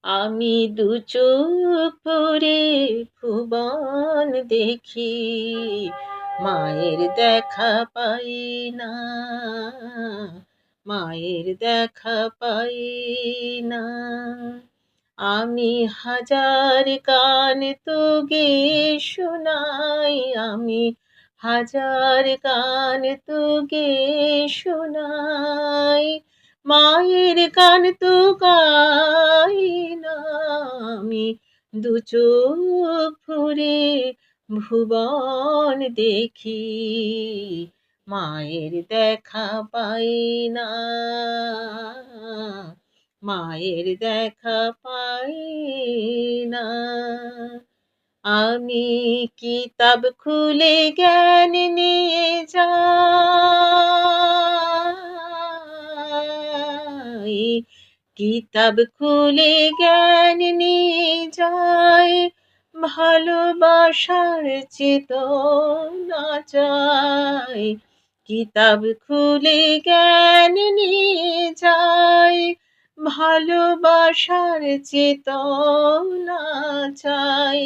আমি দু চোখ ভরে ভুবন দেখি, মায়ের দেখা পাই না, মায়ের দেখা পাই না। আমি হাজার গান তো গেয়ে শোনাই, আমি হাজার গান তো গেয়ে শোনাই, মায়ের গান তো গাই না আমি। দু চোখ ভরে ভুবন দেখি, মায়ের দেখা পাই না, মায়ের দেখা পাই না। আমি কিতাব খুলে জ্ঞান নিয়ে যাই, কিতাব খুলে জ্ঞান নিয়ে যাই, ভালোবাসার চেতনা চাই। কিতাব খুলে জ্ঞান নিয়ে যাই, ভালোবাসার চেতনা চাই।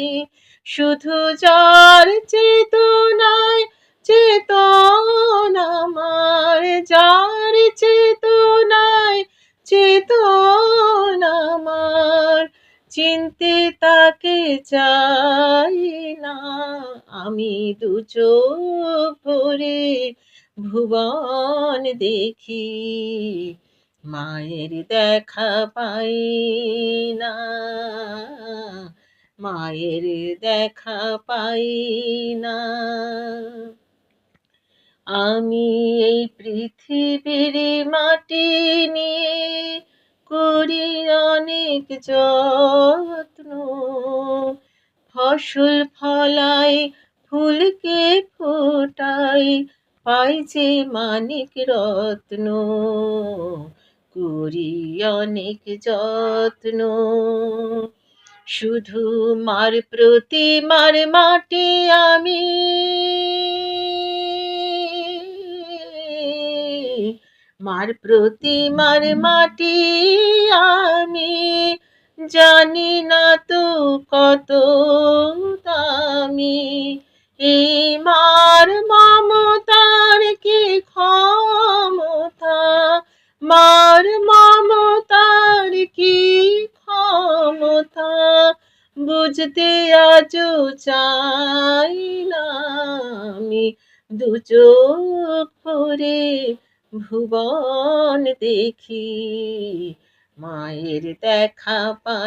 শুধু যার চেতনায় চেতনা আমার, যার চেতনায় চেতনা আমার, চিনতে তাকে চাই না। আমি দু চোখ ভরে ভুবন দেখি, মায়ের দেখা পাই না, মায়ের দেখা পাই না। আমি এই পৃথিবীর মাটি নিয়ে করি অনেক যত্ন, ফসল ফলাই ফুলকে ফোটাই, পাই যে মানিক রত্ন, করি অনেক যত্ন। শুধু মার প্রতি মার মাটি আমি, মার প্রতি মার মাটি আমি, জানি না তো কত দামি। এই মার মমতার কি ক্ষমতা, মার মমতার কি ক্ষমতা, বুঝতে আজও চাই না আমি। দু চোখ ভরে ভুবন দেখি, মায়ের দেখা পাই।